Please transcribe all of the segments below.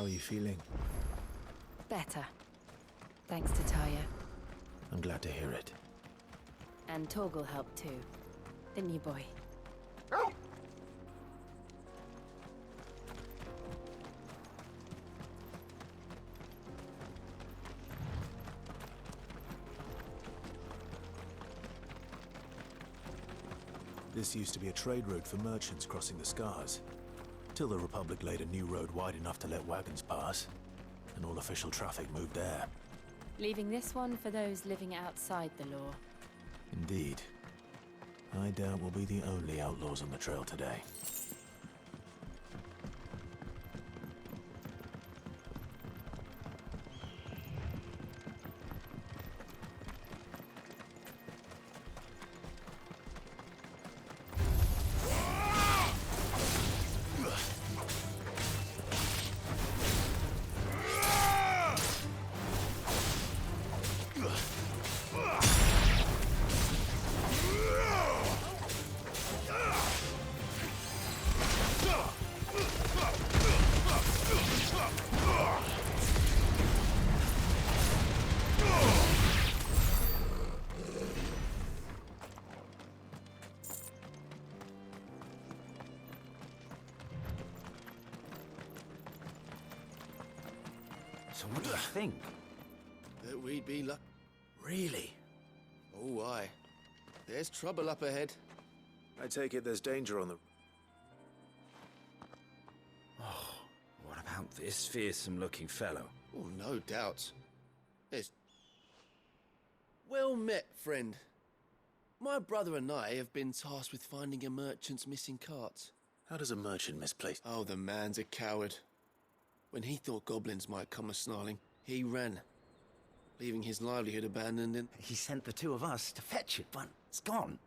are you feeling? Better. Thanks to Taya. I'm glad to hear it. And Torgal helped too. Didn't you, boy? This used to be a trade route for merchants crossing the Scars, till the Republic laid a new road wide enough to let wagons pass, and all official traffic moved there. Leaving this one for those living outside the law. Indeed. I doubt we'll be the only outlaws on the trail today. So what do you think? That we'd be Really? Oh, aye. There's trouble up ahead. I take it there's danger on the... What about this fearsome-looking fellow? Oh, no doubt. There's... Well met, friend. My brother and I have been tasked with finding a merchant's missing cart. How does a merchant misplace... Oh, the man's a coward. When he thought goblins might come a-snarling, he ran, leaving his livelihood abandoned and... He sent the two of us to fetch it, but it's gone.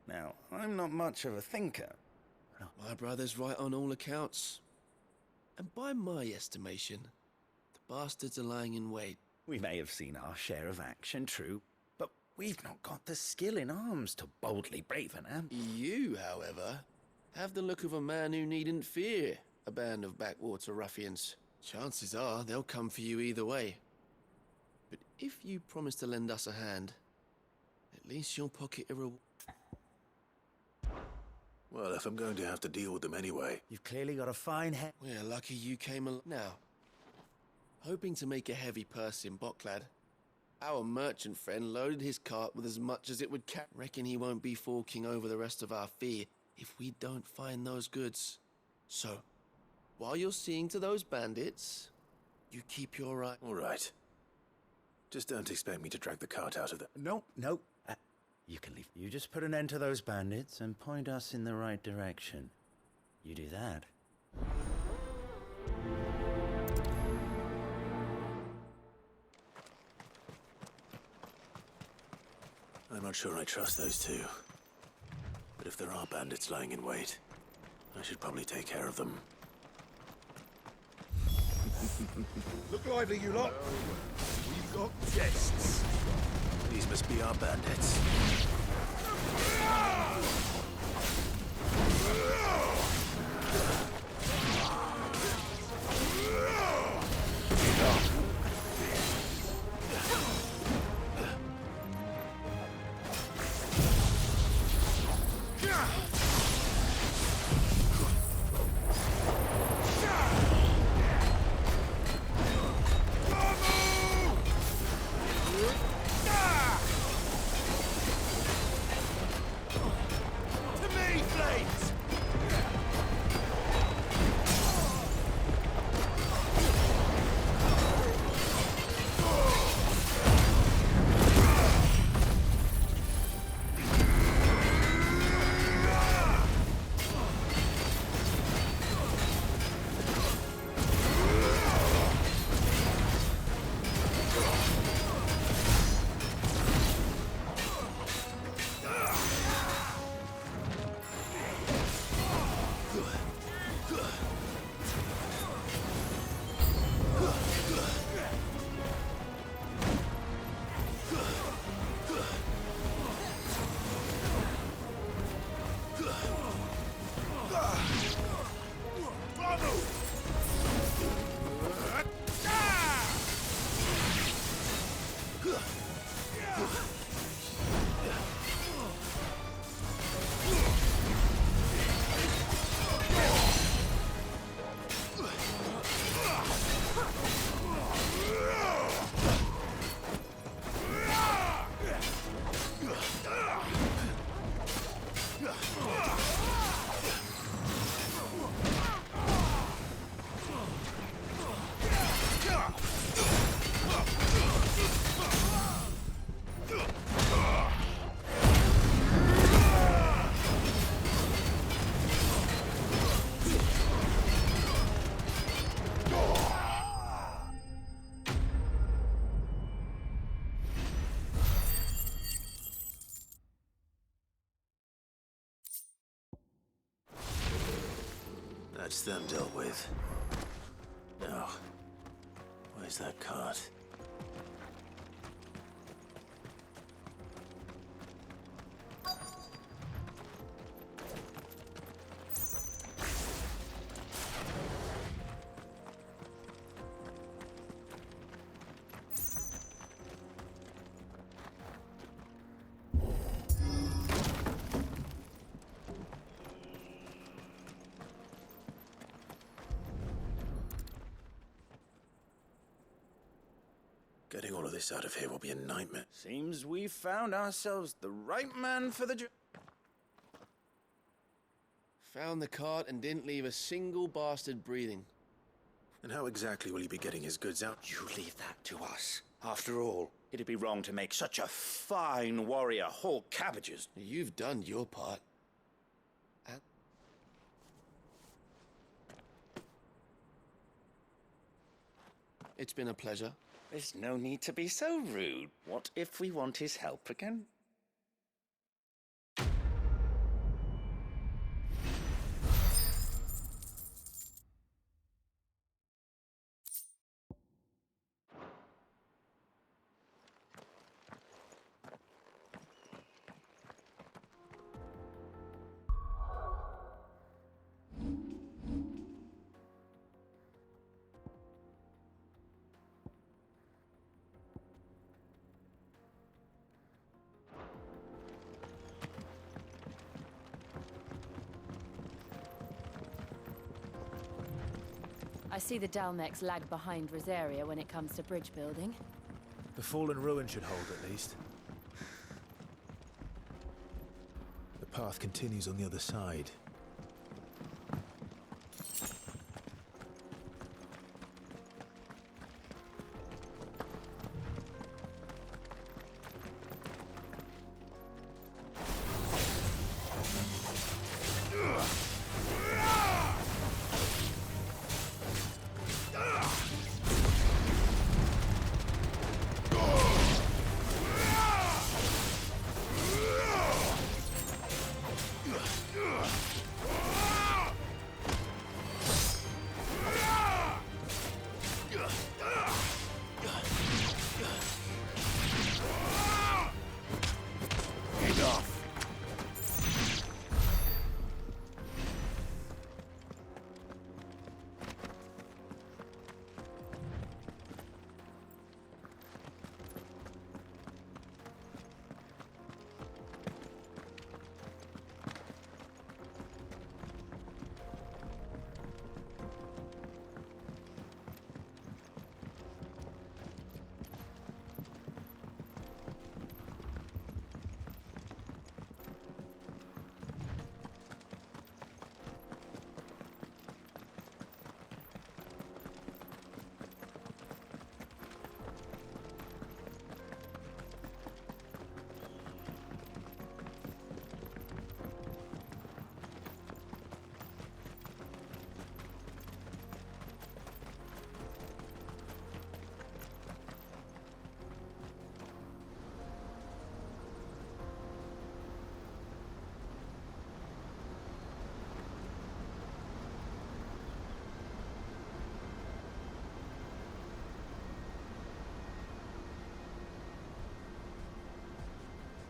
Now, I'm not much of a thinker. My brother's right on all accounts. And by my estimation, the bastards are lying in wait. We may have seen our share of action, true, but we've not got the skill in arms to boldly brave an amp. You, however, have the look of a man who needn't fear a band of backwater ruffians. Chances are they'll come for you either way. But if you promise to lend us a hand, at least you'll pocket a reward. Well, if I'm going to have to deal with them anyway... You've clearly got a fine head. We're lucky you came along. Now, hoping to make a heavy purse in Bocklad, our merchant friend loaded his cart with as much as it would carry. Reckon he won't be forking over the rest of our fee if we don't find those goods. So, while you're seeing to those bandits, you keep your eye... All right. Just don't expect me to drag the cart out of the... No. You can leave. You just put an end to those bandits and point us in the right direction. You do that. I'm not sure I trust those two. But if there are bandits lying in wait, I should probably take care of them. Look lively, you lot. We've got guests. These must be our bandits. That's them dealt with. Now, where's that cart? Getting all of this out of here will be a nightmare. Seems we've found ourselves the right man for the job. Found the cart and didn't leave a single bastard breathing. And how exactly will he be getting his goods out? You leave that to us. After all, it'd be wrong to make such a fine warrior haul cabbages. You've done your part. It's been a pleasure. There's no need to be so rude. What if we want his help again? I see the Dalmex lag behind Rosaria when it comes to bridge building. The fallen ruin should hold, at least. The path continues on the other side.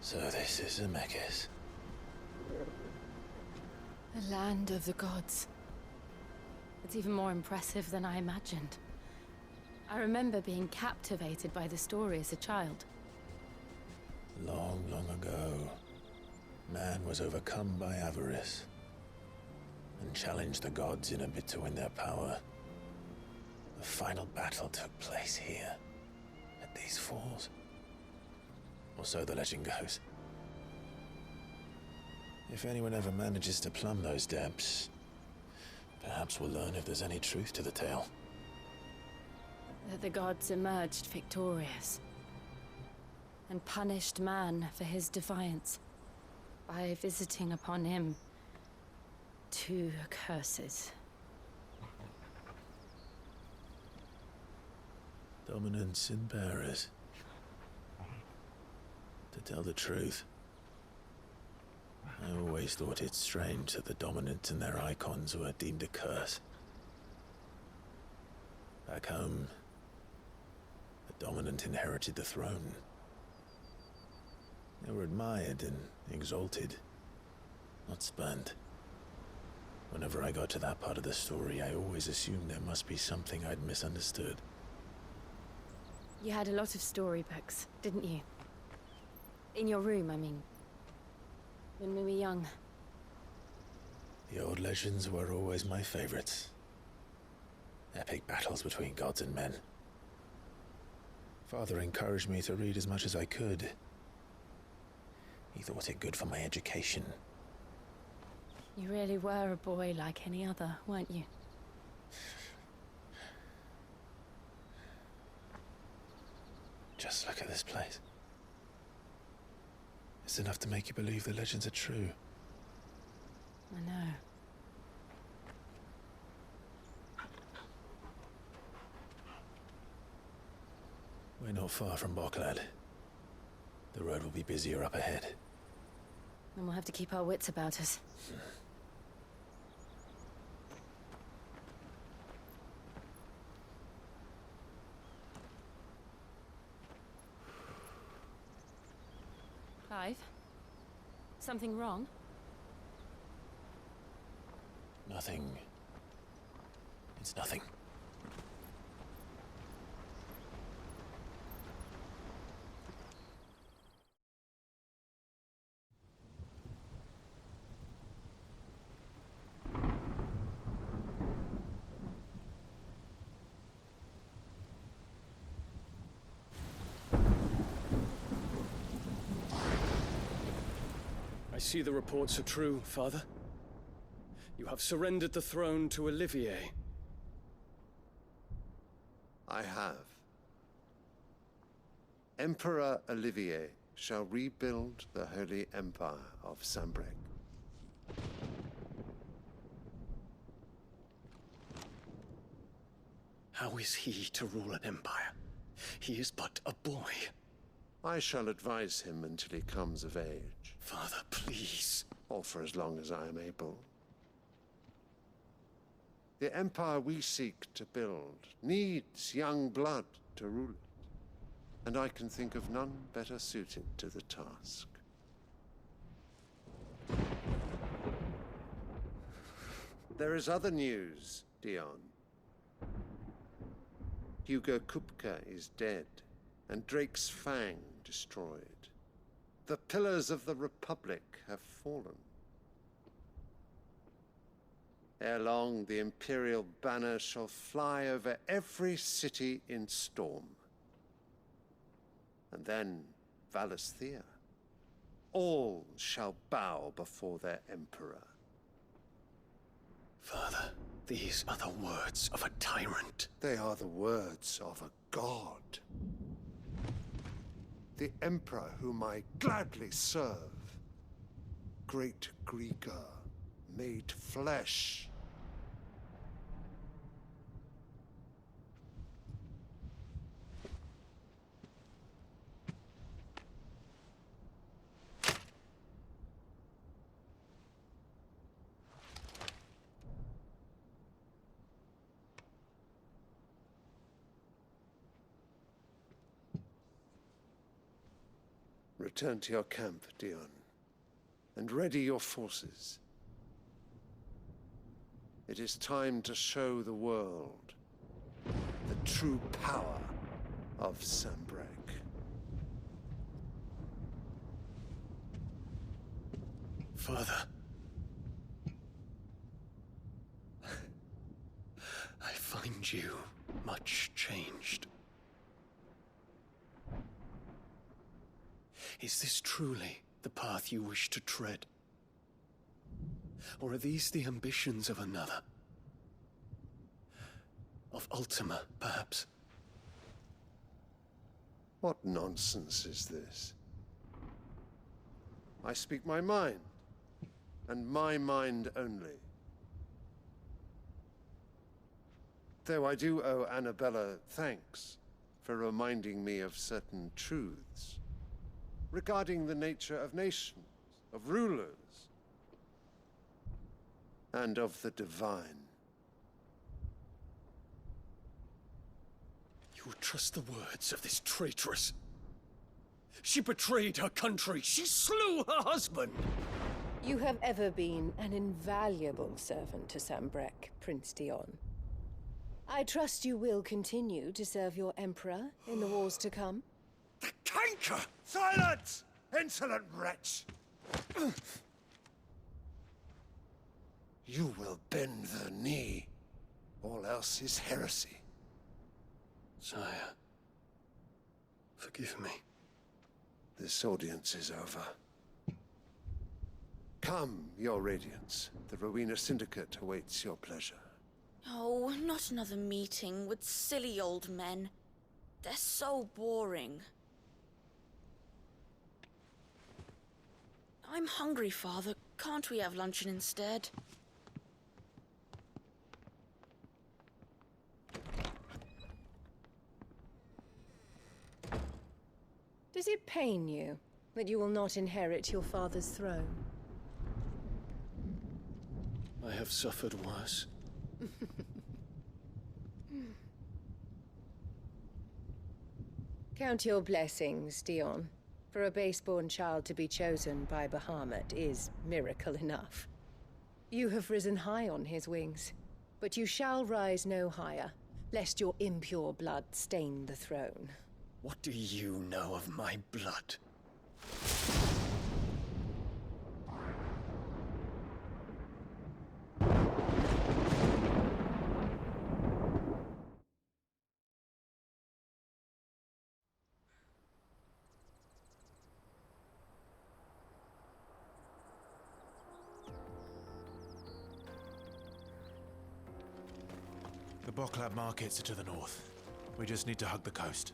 So this is Zemeckis. The land of the gods. It's even more impressive than I imagined. I remember being captivated by the story as a child. Long, long ago, man was overcome by avarice and challenged the gods in a bid to win their power. The final battle took place here, at these falls. Or so the legend goes. If anyone ever manages to plumb those depths, perhaps we'll learn if there's any truth to the tale. That the gods emerged victorious and punished man for his defiance by visiting upon him 2 curses. Dominance in bearers. To tell the truth, I always thought it strange that the dominant and their icons were deemed a curse. Back home, the dominant inherited the throne. They were admired and exalted, not spurned. Whenever I got to that part of the story, I always assumed there must be something I'd misunderstood. You had a lot of storybooks, didn't you? In your room, I mean. When we were young. The old legends were always my favorites. Epic battles between gods and men. Father encouraged me to read as much as I could. He thought it good for my education. You really were a boy like any other, weren't you? Just look at this place. It's enough to make you believe the legends are true. I know. We're not far from Boklad. The road will be busier up ahead. And we'll have to keep our wits about us. Clive? Something wrong? Nothing. It's nothing. I see the reports are true, Father. You have surrendered the throne to Olivier. I have. Emperor Olivier shall rebuild the Holy Empire of Sanbreque. How is he to rule an empire? He is but a boy. I shall advise him until he comes of age. Father, please. Or for as long as I am able. The empire we seek to build needs young blood to rule it, and I can think of none better suited to the task. There is other news, Dion. Hugo Kupka is dead, and Drake's Fang destroyed. The pillars of the Republic have fallen. Ere long, the Imperial banner shall fly over every city in Storm. And then Valisthea. All shall bow before their Emperor. Father, these are the words of a tyrant. They are the words of a god. The Emperor whom I gladly serve. Great Grieger, made flesh. Return to your camp, Dion, and ready your forces. It is time to show the world the true power of Sanbreque. Father. I find you much changed. Is this truly the path you wish to tread? Or are these the ambitions of another? Of Ultima, perhaps? What nonsense is this? I speak my mind, and my mind only. Though I do owe Annabella thanks for reminding me of certain truths regarding the nature of nations of rulers, and of the divine. You would trust the words of this traitress? She betrayed her country. She slew her husband. You have ever been an invaluable servant to Sambrek, Prince Dion. I trust you will continue to serve your emperor in the wars to come. The canker! Silence! Insolent wretch! You will bend the knee. All else is heresy. Sire, forgive me. This audience is over. Come, your radiance. The Rowena Syndicate awaits your pleasure. Oh, not another meeting with silly old men. They're so boring. I'm hungry, Father. Can't we have luncheon instead? Does it pain you that you will not inherit your father's throne? I have suffered worse. Count your blessings, Dion. For a base-born child to be chosen by Bahamut is miracle enough. You have risen high on his wings, but you shall rise no higher, lest your impure blood stain the throne. What do you know of my blood? The Boklab markets are to the north. We just need to hug the coast.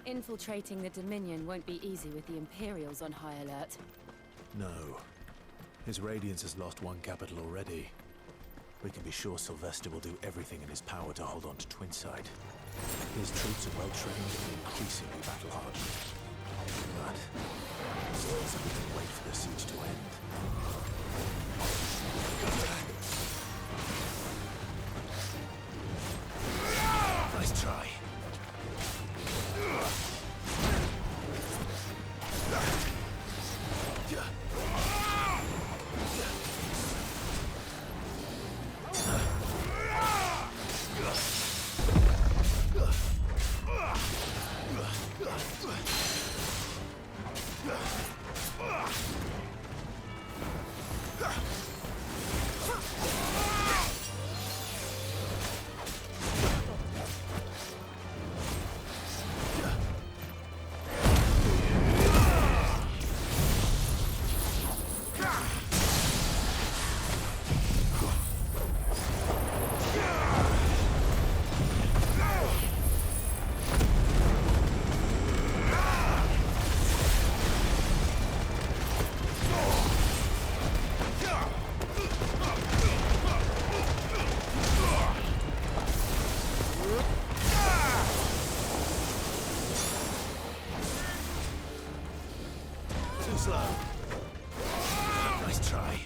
Infiltrating the Dominion won't be easy with the Imperials on high alert. No. His Radiance has lost one capital already. We can be sure Sylvester will do everything in his power to hold on to Twinside. His troops are well trained and increasingly battle-hardened. But still we can wait for the siege to end. Nice try. slow. Nice try.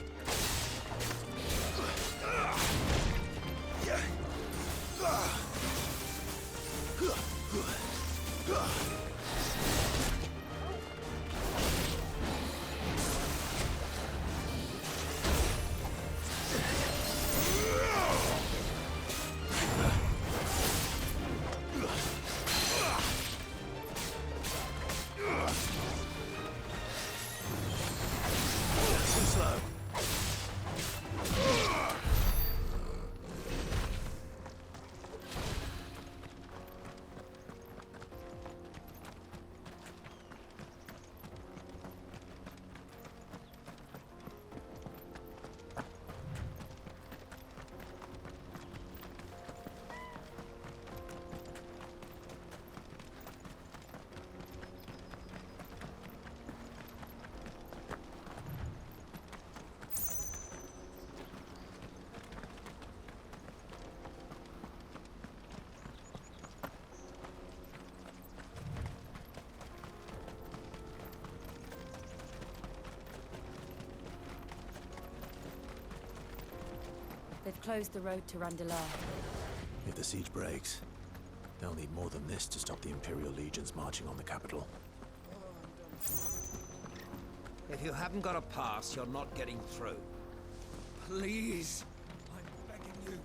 They've closed the road to Randalar. If the siege breaks, they'll need more than this to stop the Imperial legions marching on the capital. If you haven't got a pass, you're not getting through. Please, I'm begging you.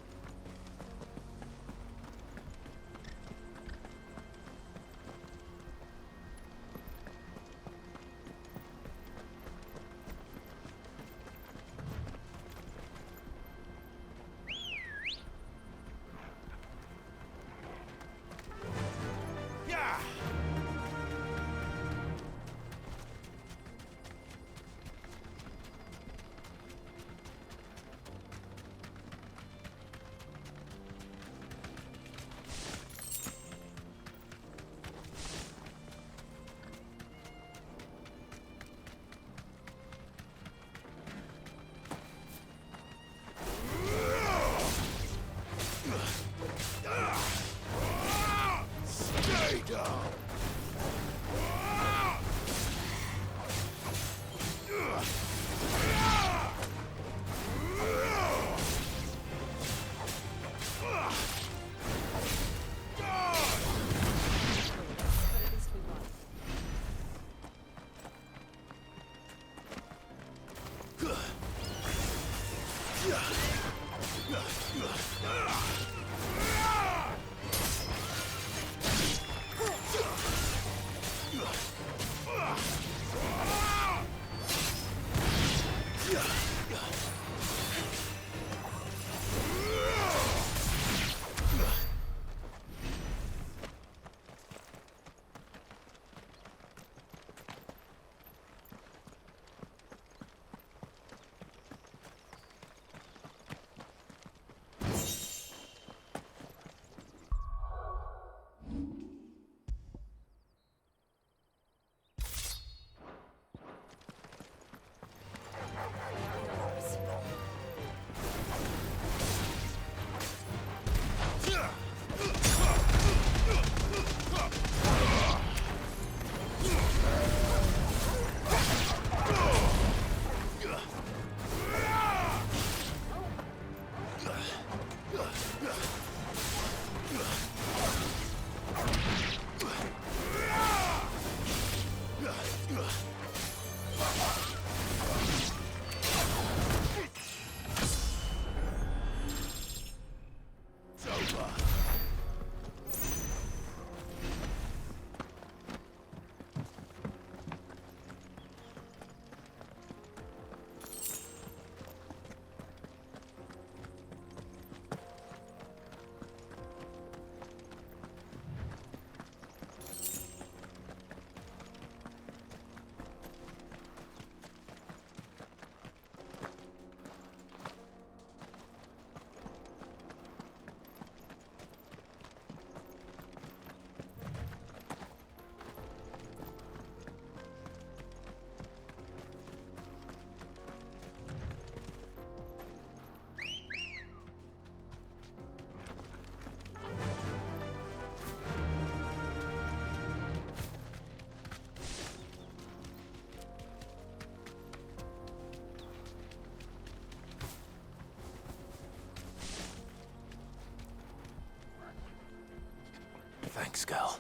Thanks, Gal.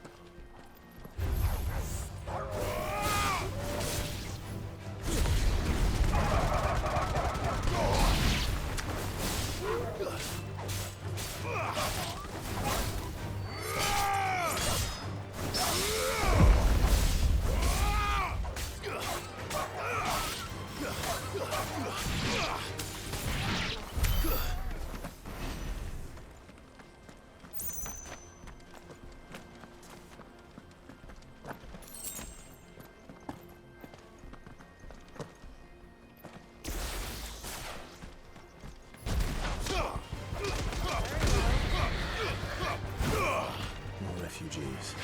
Refugees.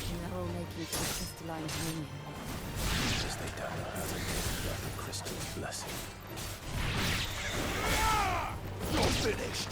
And they're all making for the crystalline union. Because they don't know how to live without the crystal's blessing. You're finished!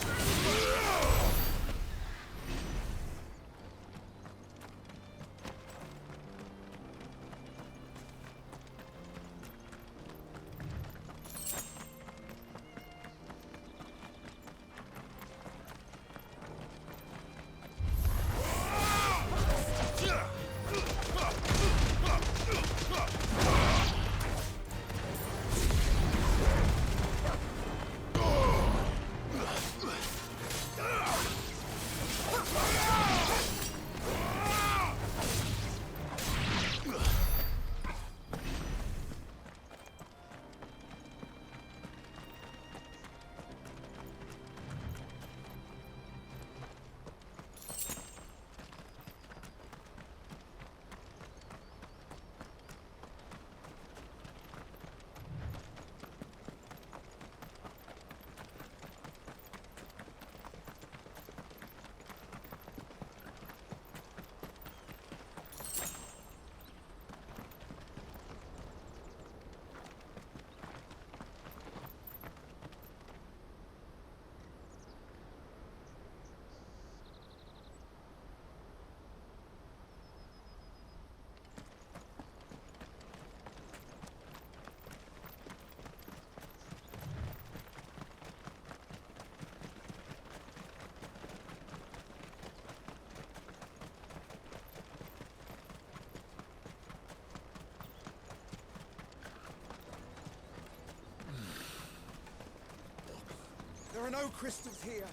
There are no crystals here.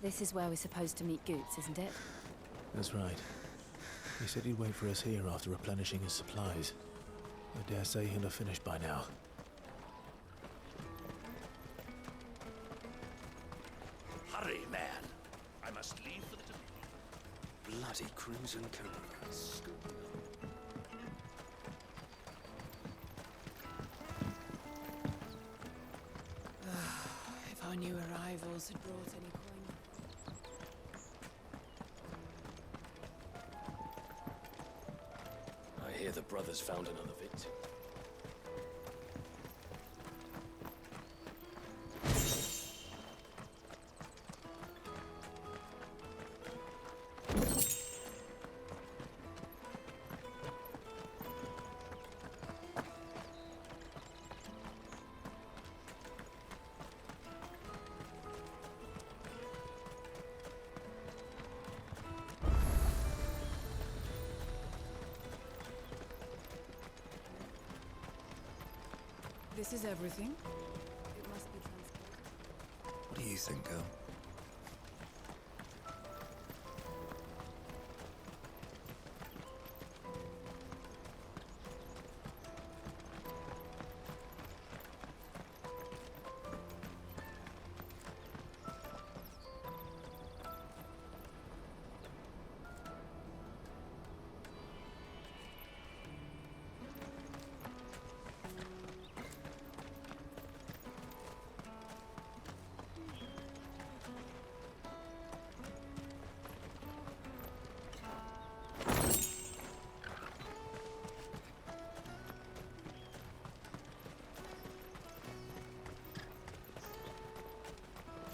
This is where we're supposed to meet Goots, isn't it? That's right. He said he'd wait for us here after replenishing his supplies. I dare say he'll have finished by now. Hurry, man. I must leave for the delivery. Bloody cruise and careers. If our new arrivals had brought any coin. I hear the brothers found another victim. This is everything? It must be transported. What do you think, girl?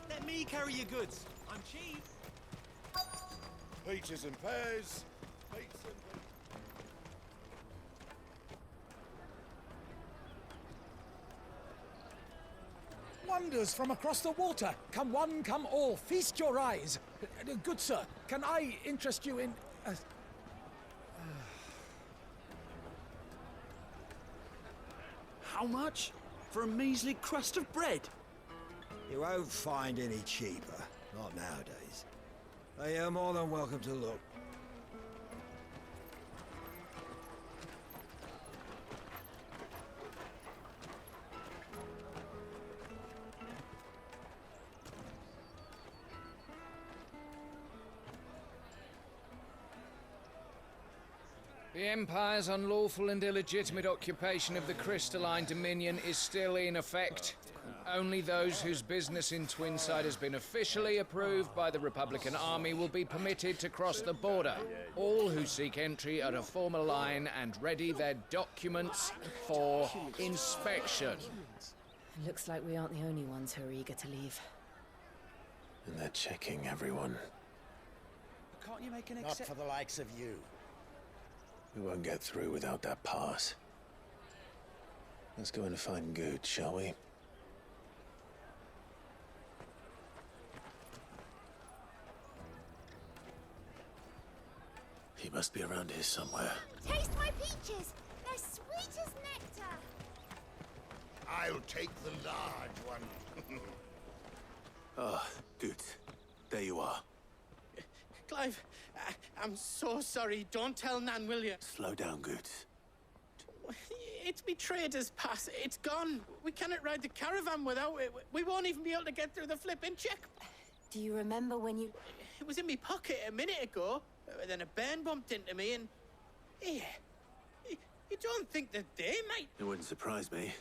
Let me carry your goods. I'm cheap. Peaches and pears. Peaches and pears. wonders from across the water. Come one, come all, feast your eyes. Good sir, can I interest you in... How much? For a measly crust of bread? You won't find any cheaper. Not nowadays. But you're more than welcome to look. The Empire's unlawful and illegitimate occupation of the Crystalline Dominion is still in effect. Only those whose business in Twinside has been officially approved by the Republican Army will be permitted to cross the border. All who seek entry are to form a line and ready their documents for inspection. It looks like we aren't the only ones who are eager to leave. And they're checking everyone. Can't you make an Not for the likes of you. We won't get through without that pass. Let's go in and find Good, shall we? He must be around here somewhere. Taste my peaches! They're sweet as nectar! I'll take the large one. Ah, Good. There you are. Clive, I'm so sorry. Don't tell Nan, will you? Slow down, Good. It's me trader's pass. It's gone. We cannot ride the caravan without it. We won't even be able to get through the flipping check. Do you remember when you... It was in my pocket a minute ago. Then a bairn bumped into me and... Yeah. You don't think that they might... It wouldn't surprise me.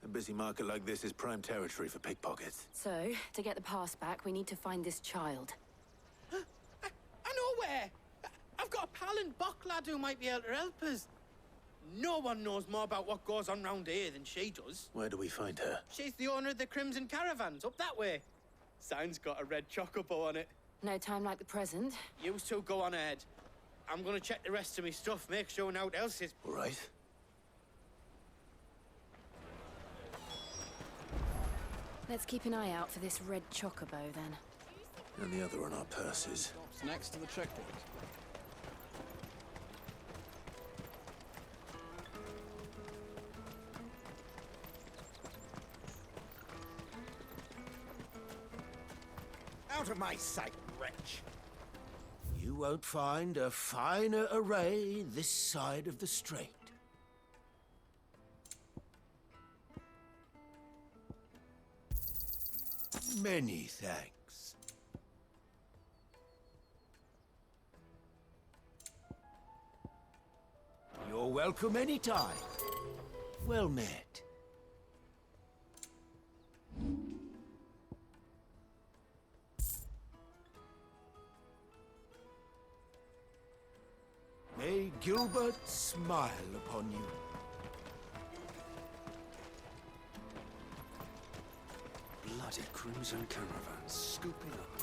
A busy market like this is prime territory for pickpockets. So, to get the pass back, we need to find this child. I know where. I've got a pal in Bock lad who might be able to help us. No one knows more about what goes on round here than she does. Where do we find her? She's the owner of the Crimson Caravans, up that way. Sign's got a red chocobo on it. No time like the present. You two go on ahead. I'm gonna check the rest of my stuff, make sure no one else is... All right. Let's keep an eye out for this red chocobo, then. And the other on our purses. Stops next to the checkpoint. Out of my sight, wretch. You won't find a finer array this side of the strait. Many thanks. You're welcome anytime. Well met. May Gilbert smile upon you. Bloody Crimson Caravans scooping up.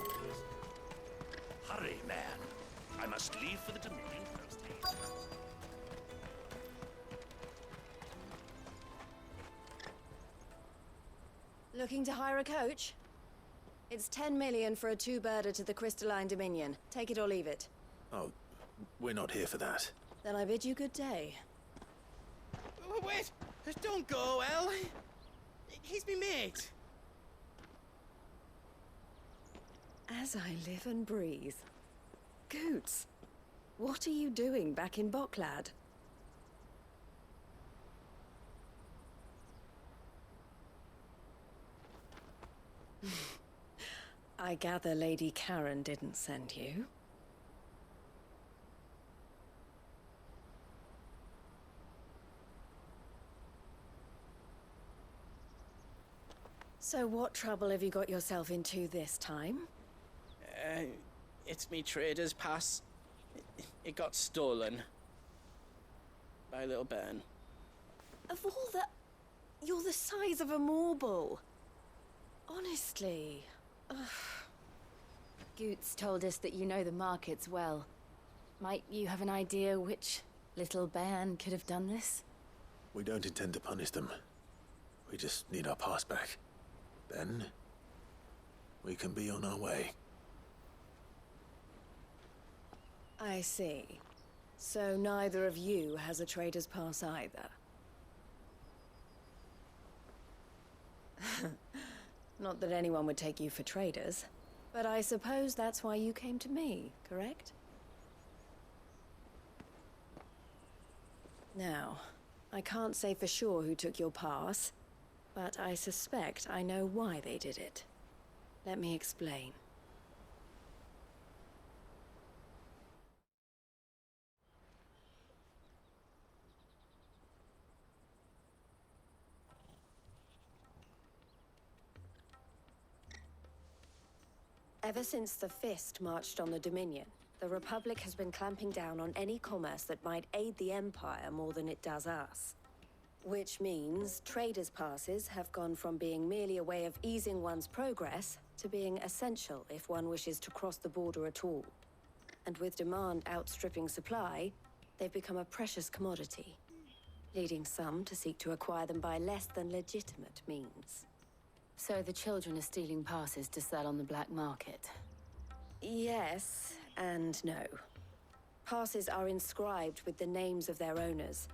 Hurry, man. I must leave for the Dominion post haste. Looking to hire a coach? It's 10 million for a two-birder to the Crystalline Dominion. Take it or leave it. Oh, we're not here for that. Then I bid you good day. Wait! Don't go, El. He's me mate. As I live and breathe. Goots, what are you doing back in Bocklad? I gather Lady Karen didn't send you. So what trouble have you got yourself into this time? It's me trader's pass. It got stolen. By a little bairn. Of all the... You're the size of a marble. Honestly. Ugh. Goots told us that you know the markets well. Might you have an idea which little bairn could have done this? We don't intend to punish them. We just need our pass back. Then, we can be on our way. I see. So neither of you has a trader's pass either. Not that anyone would take you for traders, but I suppose that's why you came to me, correct? Now, I can't say for sure who took your pass, but I suspect I know why they did it. Let me explain. Ever since the Fist marched on the Dominion, the Republic has been clamping down on any commerce that might aid the Empire more than it does us. Which means traders' passes have gone from being merely a way of easing one's progress to being essential if one wishes to cross the border at all. And with demand outstripping supply, they've become a precious commodity, leading some to seek to acquire them by less than legitimate means. So the children are stealing passes to sell on the black market? Yes, and no. Passes are inscribed with the names of their owners,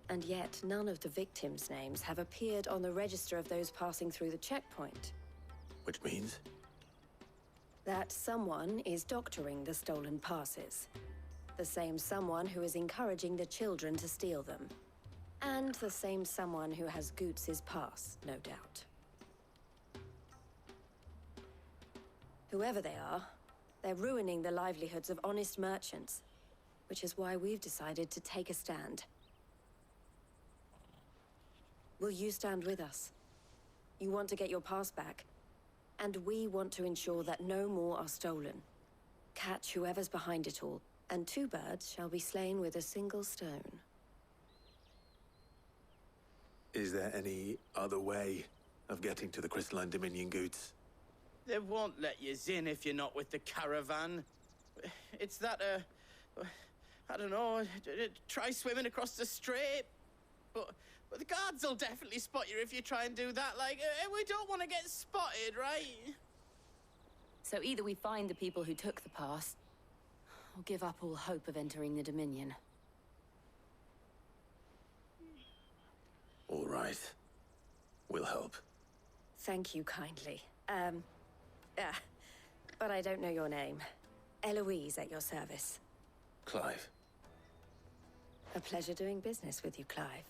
and yet none of the victims' names have appeared on the register of those passing through the checkpoint. Which means? That someone is doctoring the stolen passes. The same someone who is encouraging the children to steal them. And the same someone who has Goots's pass, no doubt. Whoever they are, they're ruining the livelihoods of honest merchants, which is why we've decided to take a stand. Will you stand with us? You want to get your pass back, and we want to ensure that no more are stolen. Catch whoever's behind it all, and two birds shall be slain with a single stone. Is there any other way of getting to the Crystalline Dominion Goods? They won't let you in if you're not with the caravan. It's that, I don't know, try swimming across the strait. But the guards will definitely spot you if you try and do that. Like, we don't want to get spotted, right? So either we find the people who took the pass, or give up all hope of entering the Dominion. All right. We'll help. Thank you kindly. But I don't know your name. Eloise at your service. Clive. A pleasure doing business with you, Clive.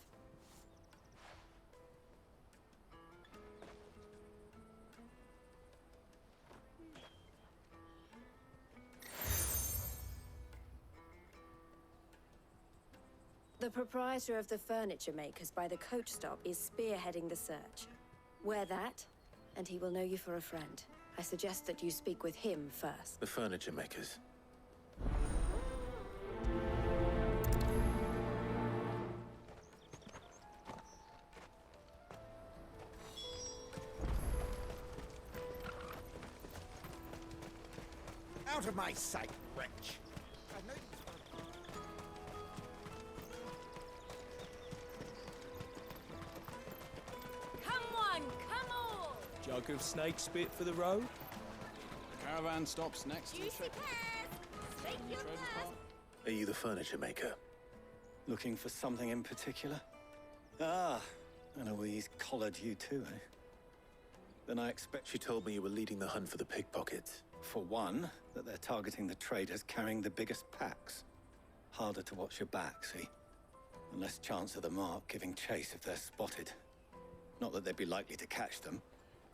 The proprietor of the furniture makers by the coach stop is spearheading the search. Wear that, and he will know you for a friend. I suggest that you speak with him first. The furniture makers. Out of my sight, wretch! Come on, come on! Jug of snake spit for the road? The caravan stops next to the Juicy pears! Snake your thirst! Are you the furniture maker? Looking for something in particular? Ah, Eloise collared you too, eh? Then I expect... She told me you were leading the hunt for the pickpockets. For one, that they're targeting the traders carrying the biggest packs. Harder to watch your back, see? And less chance of the mark giving chase if they're spotted. Not that they'd be likely to catch them.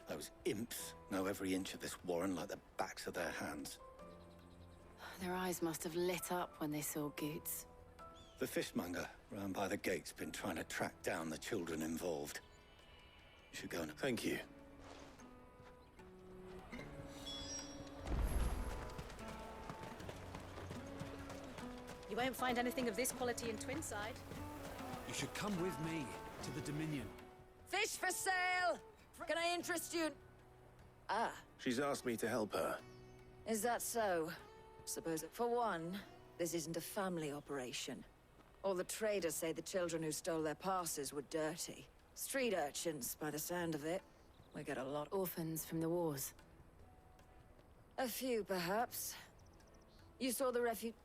Those imps know every inch of this warren like the backs of their hands. Their eyes must have lit up when they saw Goots. The fishmonger round by the gate's been trying to track down the children involved. You should go and... Thank you. You won't find anything of this quality in Twinside. You should come with me to the Dominion. Fish for sale! Can I interest you? Ah, She's asked me to help her. is that so? Suppose it. For one, this isn't a family operation. All the traders say the children who stole their passes were dirty. Street urchins, by the sound of it. We get a lot. Orphans from the wars. A few, perhaps. You saw the refuge.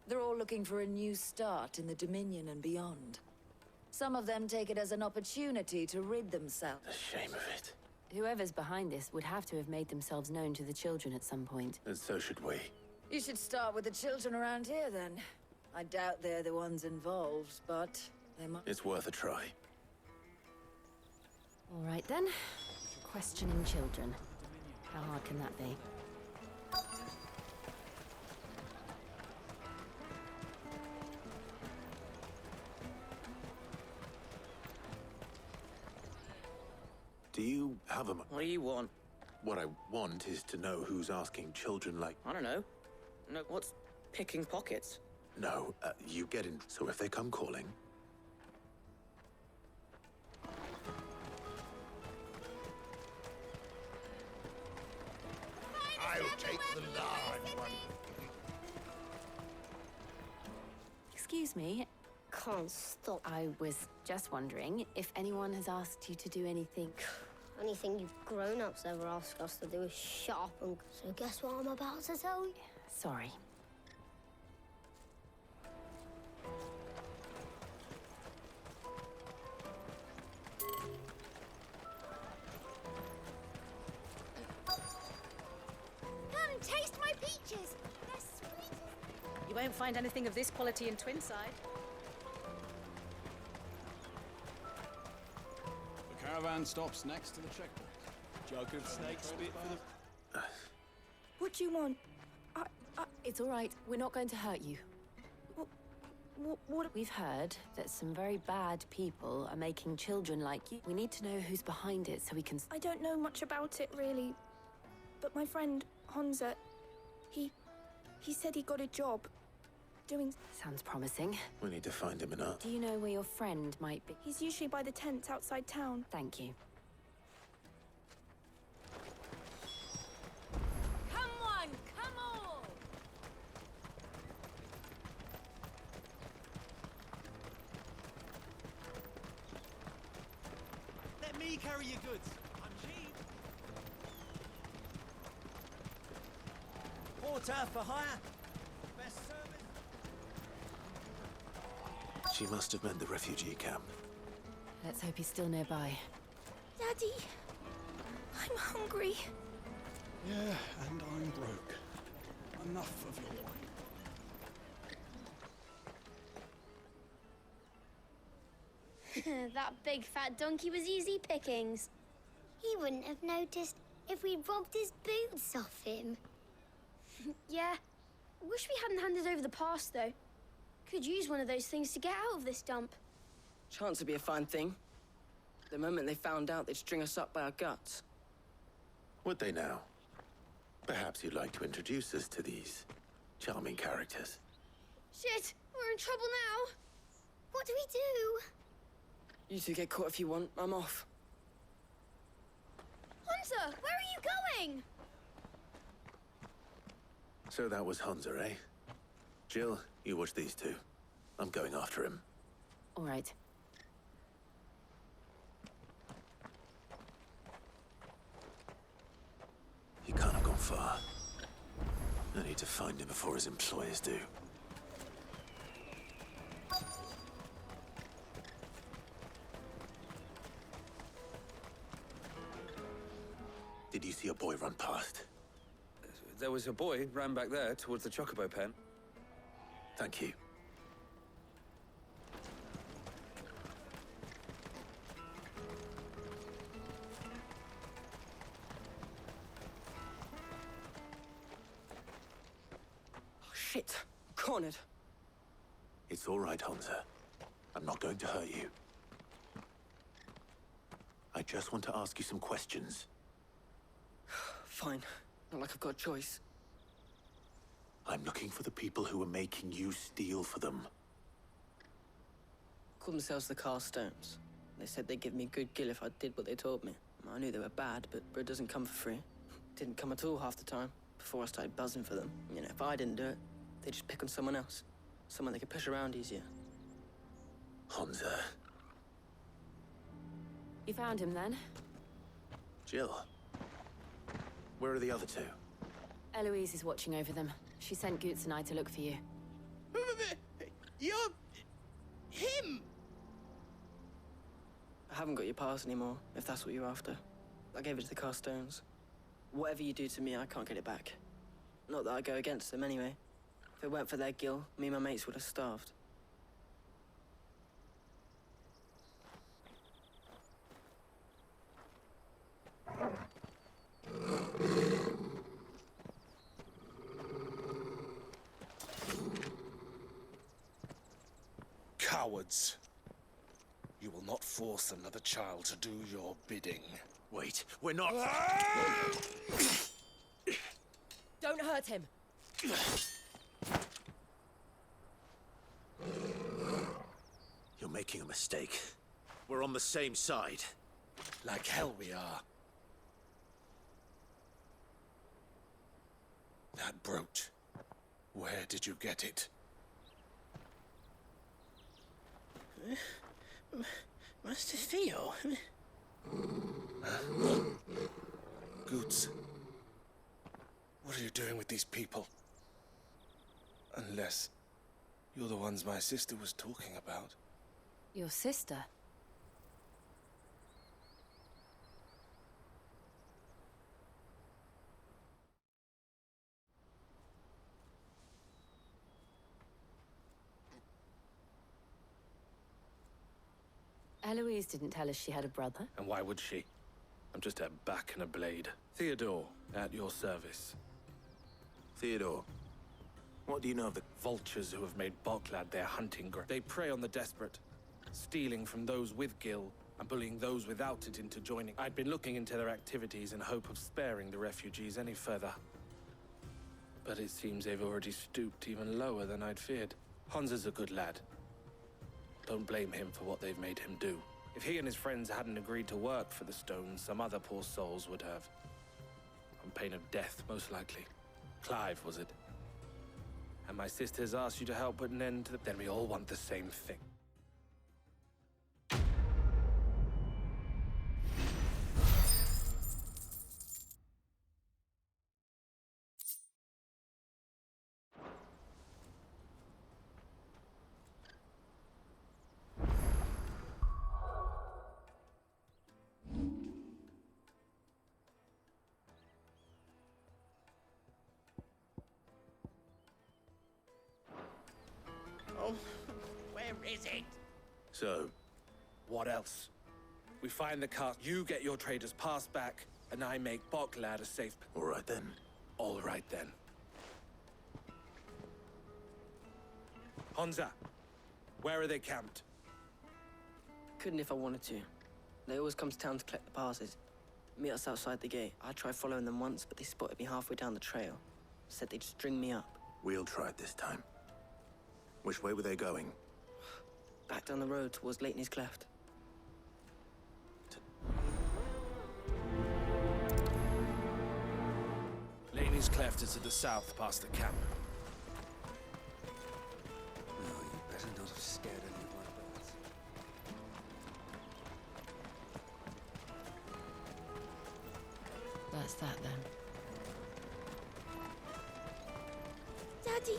They're all looking for a new start in the Dominion and beyond. Some of them take it as an opportunity to rid themselves. The shame of it. Whoever's behind this would have to have made themselves known to the children at some point. And so should we. You should start with the children around here, then. I doubt they're the ones involved, but they might. It's worth a try. All right, then. Questioning children. How hard can that be? Do you have a... What do you want? What I want is to know who's asking children like... I don't know. No, what's picking pockets? No, you get in. So if they come calling... I'll take the large one. Excuse me. Can't stop. I was just wondering if anyone has asked you to do anything. Anything you grown-ups ever ask us to do is sharp and... So guess what I'm about to tell you? Sorry. Come, taste my peaches. They're sweet as... You won't find anything of this quality in Twinside. The caravan stops next to the checkpoint. Jug of snake spit for the... What do you want? It's all right. We're not going to hurt you. What? We've heard that some very bad people are making children like you. We need to know who's behind it so we can... I don't know much about it, really. But my friend, Hansa, he said he got a job doing... Sounds promising. We need to find him enough. Do you know where your friend might be? He's usually by the tents outside town. Thank you. Come on, come on! Let me carry your goods. I'm cheap. Porter for hire. Best service. She must have meant the refugee camp. Let's hope he's still nearby. Daddy, I'm hungry. Yeah, and I'm broke. Enough of your wine. That big fat donkey was easy pickings. He wouldn't have noticed if we'd robbed his boots off him. Yeah. Wish we hadn't handed over the pass, though. Could use one of those things to get out of this dump. Chance would be a fine thing. The moment they found out, they'd string us up by our guts. Would they now? Perhaps you'd like to introduce us to these charming characters. Shit, we're in trouble now. What do we do? You two get caught if you want. I'm off. Hunter, where are you going? So that was Hansa, eh? Jill, you watch these two. I'm going after him. All right. He can't have gone far. I need to find him before his employers do. Did you see a boy run past? There was a boy ran back there towards the chocobo pen. Thank you. Oh, shit. Cornered. It's all right, Hansa. I'm not going to hurt you. I just want to ask you some questions. Fine. Not like I've got a choice. I'm looking for the people who are making you steal for them. Called themselves the Carstones. They said they'd give me good gill if I did what they told me. I knew they were bad, but bread doesn't come for free. Didn't come at all half the time, before I started buzzing for them. You know, if I didn't do it, they'd just pick on someone else. Someone they could push around easier. Hansa. You found him then? Jill. Where are the other two? Eloise is watching over them. She sent Goots and I to look for you. You're... him! I haven't got your pass anymore, if that's what you're after. I gave it to the Carstones. Whatever you do to me, I can't get it back. Not that I go against them anyway. If it weren't for their guild, me and my mates would have starved. Cowards. You will not force another child to do your bidding. Wait, we're not... Don't hurt him! You're making a mistake. We're on the same side. Like hell we are. That brooch. Where did you get it? Master Theo? Goots. What are you doing with these people? Unless you're the ones my sister was talking about. Your sister? Eloise didn't tell us she had a brother. And why would she? I'm just her back and a blade. Theodore, at your service. Theodore, what do you know of the... Vultures who have made Boklad their hunting ground. They prey on the desperate, stealing from those with gil and bullying those without it into joining. I'd been looking into their activities in hope of sparing the refugees any further. But it seems they've already stooped even lower than I'd feared. Hans is a good lad. Don't blame him for what they've made him do. If he and his friends hadn't agreed to work for the stones, some other poor souls would have. On pain of death, most likely. Clive, was it? And my sisters asked you to help put an end to the... Then we all want the same thing. Oh, where is it? So? What else? We find the cart, you get your trader's pass back, and I make Boklad a safe... All right then. All right then. Honza, where are they camped? Couldn't if I wanted to. They always come to town to collect the passes. Meet us outside the gate. I tried following them once, but they spotted me halfway down the trail. Said they'd string me up. We'll try it this time. Which way were they going? Back down the road towards Leighton's Cleft. Leighton's Cleft is to the south, past the camp. No, you better not have scared any of my birds. That's that then. Daddy!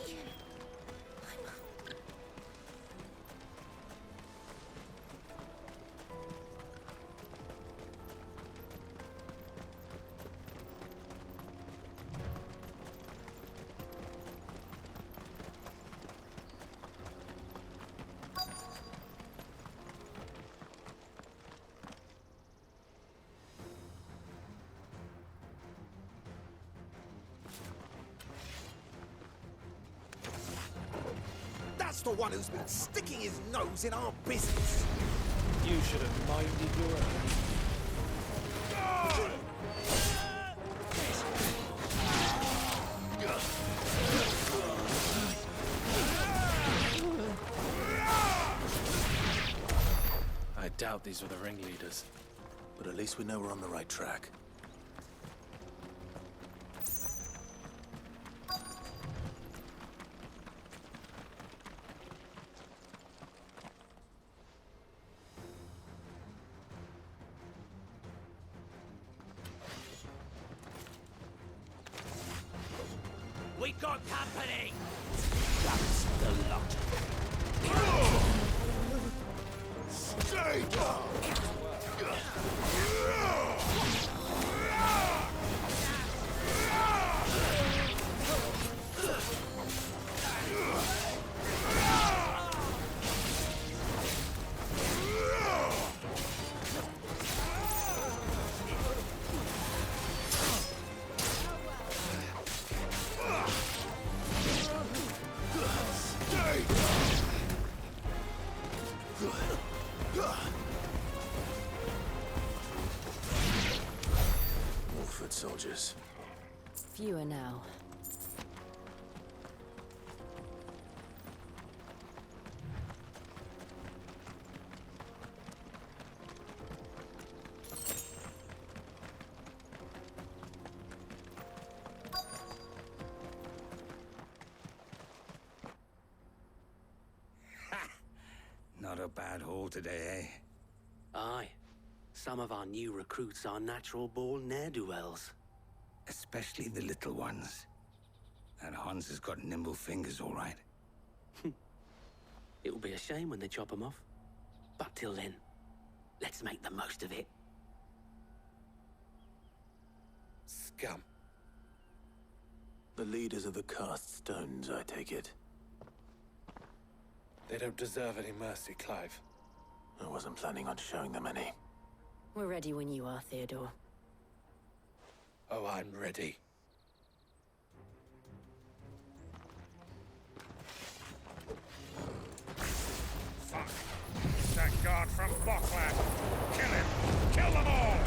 That's the one who's been sticking his nose in our business. You should have minded your own. I doubt these were the ringleaders. But at least we know we're on the right track. got company! That's the lot. Stay down! Wolford soldiers. Fewer now. Not a bad haul today, eh? Aye. Some of our new recruits are natural-born ne'er-do-wells. Especially the little ones. That Hans has got nimble fingers, all right. It'll be a shame when they chop them off. But till then, let's make the most of it. Scum. The leaders of the cast stones, I take it. They don't deserve any mercy, Clive. I wasn't planning on showing them any. We're ready when you are, Theodore. Oh, I'm ready. Fuck! It's that guard from Bocklad! Kill him! Kill them all!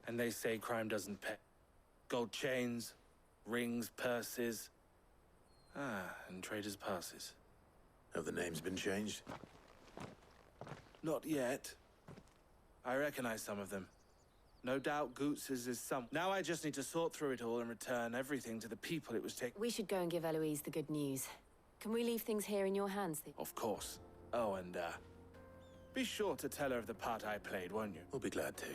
And they say crime doesn't pay. Gold chains, rings, purses. And traders' passes. Have the names been changed? Not yet. I recognize some of them. No doubt Goots's is some. Now I just need to sort through it all and return everything to the people it was taken. We should go and give Eloise the good news. Can we leave things here in your hands? Of course. Oh, and be sure to tell her of the part I played, won't you? We'll be glad to.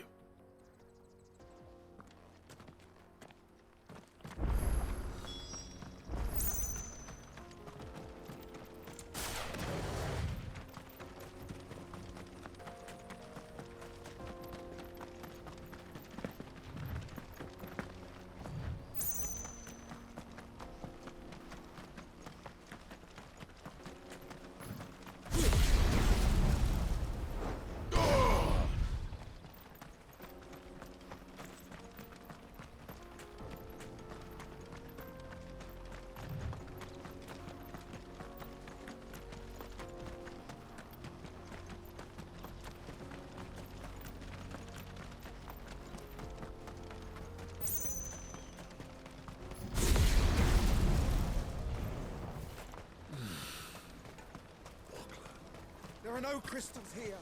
There are no crystals here.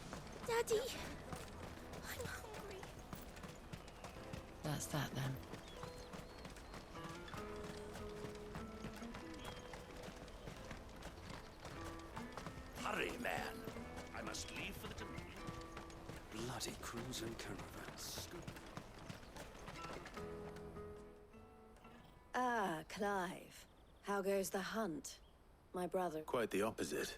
Daddy, I'm hungry. That's that then. Hurry, man. I must leave for the Dominion. Bloody crimson caravans. Ah, Clive. How goes the hunt? My brother. Quite the opposite.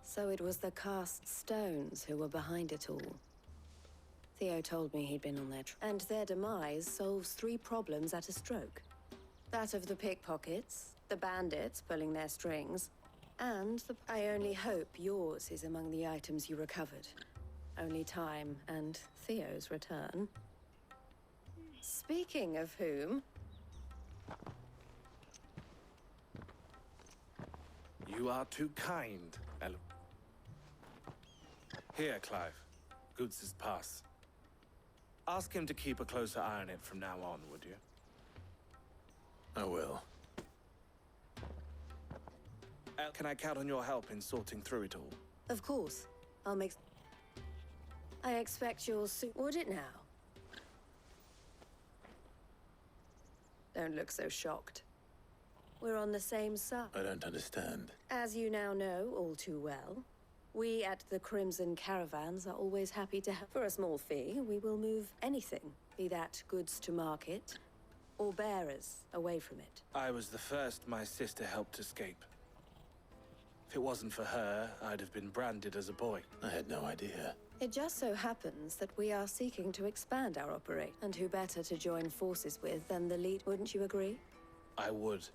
So it was the cast stones who were behind it all. Theo told me he'd been on their and their demise solves 3 problems at a stroke. That of the pickpockets, the bandits pulling their strings, and I only hope yours is among the items you recovered. Only time and Theo's return. Speaking of whom... You are too kind, Ella. Here, Clive. Goods' pass. Ask him to keep a closer eye on it from now on, would you? I will. Can I count on your help in sorting through it all? Of course. I'll make... I expect you'll would it now? Don't look so shocked. We're on the same side. I don't understand. As you now know all too well, we at the Crimson Caravans are always happy to have... For a small fee, we will move anything, be that goods to market, or bearers away from it. I was the first my sister helped escape. If it wasn't for her, I'd have been branded as a boy. I had no idea. It just so happens that we are seeking to expand our operation. And who better to join forces with than the lead, wouldn't you agree? I would.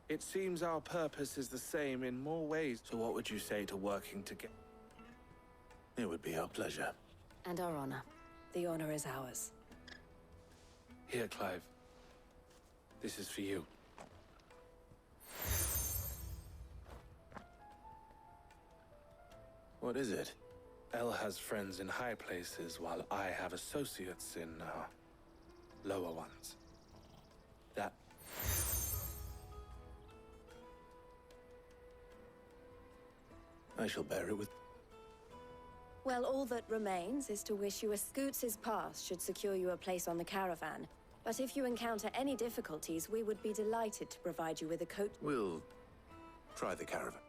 It seems our purpose is the same in more ways. So what would you say to working together? It would be our pleasure. And our honor. The honor is ours. Here, Clive. This is for you. What is it? Elle has friends in high places, while I have associates in, lower ones. That... I shall bear it with... Well, all that remains is to wish you a Scoots' pass should secure you a place on the caravan. But if you encounter any difficulties, we would be delighted to provide you with a coach. We'll try the caravan.